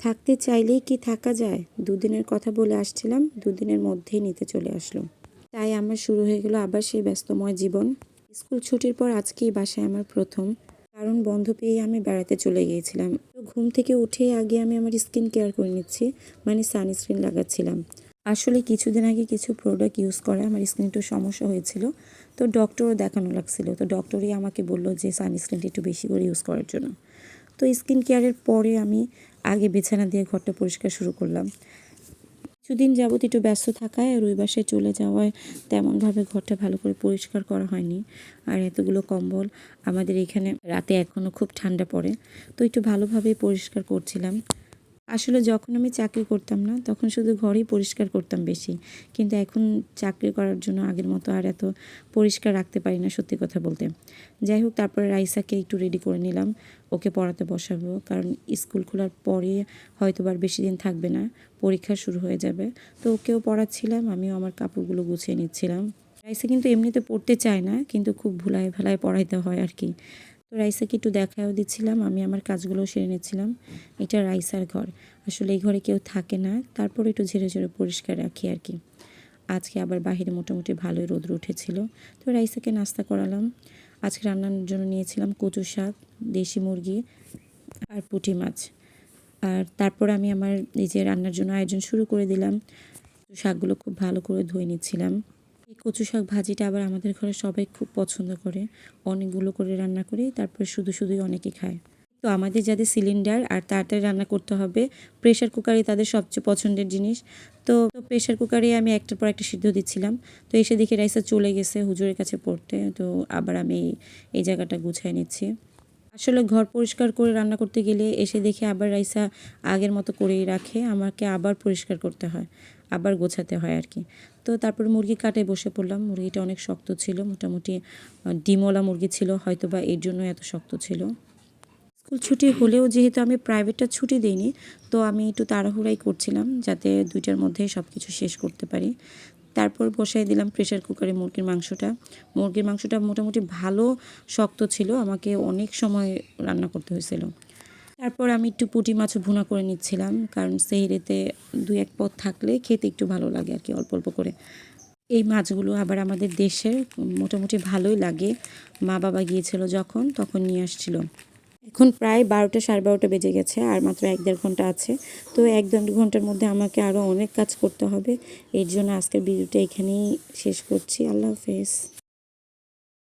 থাকতে চাইলেই কি থাকা যায়? দুদিনের কথা বলে আসছিলাম, দুদিনের মধ্যেই নিতে চলে আসলো। তাই আমার শুরু হয়ে গেল আবার সেই ব্যস্তময় জীবন। স্কুল ছুটির পর আজকেই বাসায় আমার প্রথম। কারণ বন্ধ পেয়ে আমি বেড়াতে চলে গিয়েছিলাম। তো ঘুম থেকে উঠেই আগে আমি আমার স্কিন কেয়ার করে নিচ্ছি, মানে সানস্ক্রিন লাগাচ্ছিলাম। আসলে কিছুদিন আগে কিছু প্রোডাক্ট ইউজ করে আমার স্কিনে একটু সমস্যা হয়েছিল। তো ডক্টরও দেখানো লাগছিল। তো ডক্টরই আমাকে বলল যে সানস্ক্রিনটা একটু বেশি করে ইউজ করার জন্য। তো স্কিন কেয়ারের পরে আমি আগে বিছানা দিয়ে ঘরটা পরিষ্কার শুরু করলাম। কিছুদিন যাবত একটু ব্যস্ত থাকায় আর ওই বাসায় চলে যাওয়ায় তেমনভাবে ঘরটা ভালো করে পরিষ্কার করা হয়নি। আর এতগুলো কম্বল, আমাদের এখানে রাতে এখনও খুব ঠান্ডা পড়ে, তো একটু ভালোভাবেই পরিষ্কার করছিলাম। আসলে যখন আমি চাকরি করতাম না তখন শুধু ঘরেই পরিষ্কার করতাম বেশি, কিন্তু এখন চাকরি করার জন্য আগের মতো আর এত পরিষ্কার রাখতে পারি না, সত্যি কথা বলতে। যাই হোক, তারপরে রাইসাকে একটু রেডি করে নিলাম, ওকে পড়াতে বসাবো, কারণ স্কুল খোলার পরে হয়তো আর বেশি দিন থাকবে না, পরীক্ষা শুরু হয়ে যাবে। তো ওকেও পড়াচ্ছিলাম, আমিও আমার কাপড়গুলো গুছিয়ে নিচ্ছিলাম। রাইসা কিন্তু এমনিতে পড়তে চায় না, কিন্তু খুব ভুলায় ভালায় পড়াইতে হয় আর কি। তো রাইসাকে একটু দেখাও দিচ্ছিলাম, আমি আমার কাজগুলো সেরে নিচ্ছিলাম। এটা রাইসার ঘর, আসলে এই ঘরে কেউ থাকে না, তারপর একটু ঝেড়ে ঝেড়ে পরিষ্কার রাখি আর কি। আজকে আবার বাহিরে মোটামুটি ভালোই রোদ্র উঠেছিল। তো রাইসাকে নাস্তা করালাম। আজকে রান্নার জন্য নিয়েছিলাম কচু শাক, দেশি মুরগি আর পুঁটি মাছ। আর তারপর আমি আমার এই যে রান্নার জন্য আয়োজন শুরু করে দিলাম। শাকগুলো খুব ভালো করে ধুয়ে নিচ্ছিলাম। এই কচু শাক ভাজিটা আবার আমাদের ঘরে সবাই খুব পছন্দ করে, অনেকগুলো করে রান্না করি, তারপরে শুধু শুধুই অনেকে খায়। তো আমাদের যাদের সিলিন্ডার আর তাড়াতাড়ি রান্না করতে হবে, প্রেশার কুকারই তাদের সবচেয়ে পছন্দের জিনিস। তো প্রেশার কুকারে আমি একটার পর একটা সিদ্ধ দিচ্ছিলাম। তো এসে দেখি রাইসা চলে গেছে হুজুরের কাছে পড়তে। তো আবার আমি এই জায়গাটা গুছিয়ে নিচ্ছি। আসলে ঘর পরিষ্কার করে রান্না করতে গেলে এসে দেখি আবার রাইসা আগের মতো করেই রাখে, আমাকে আবার পরিষ্কার করতে হয়, আবার গোছাতে হয় আর কি। তো তারপর মুরগি কাটায় বসে পড়লাম। মুরগিটা অনেক শক্ত ছিল, মোটামুটি ডিমওয়ালা মুরগি ছিল, হয়তো বা এর জন্য এত শক্ত ছিল। স্কুল ছুটি হলেও যেহেতু আমি প্রাইভেটটা ছুটি দিইনি, তো আমি একটু তাড়াহুড়াই করছিলাম যাতে 2টার মধ্যেই সব কিছু শেষ করতে পারি। তারপর বসাই দিলাম প্রেশার কুকারে মুরগির মাংসটা। মুরগির মাংসটা মোটামুটি ভালো শক্ত ছিল, আমাকে অনেক সময় রান্না করতে হয়েছিল। তারপর আমি একটু পুঁটি মাছও ভুনা করে নিচ্ছিলাম, কারণ সেহরিতে 2-1 পদ থাকলে খেতে একটু ভালো লাগে আর কি, অল্প অল্প করে। এই মাছগুলো আবার আমাদের দেশের, মোটামুটি ভালোই লাগে। মা বাবা গিয়েছিল যখন, তখন নিয়ে আসছিল। এখন প্রায় 12টা 12:30 বেজে গেছে, আর মাত্র 1-1.5 ঘন্টা আছে। তো 1-1.5 ঘন্টার মধ্যে আমাকে আরও অনেক কাজ করতে হবে। এর জন্য আজকের ভিডিওটা এখানেই শেষ করছি। আল্লাহ হাফেজ।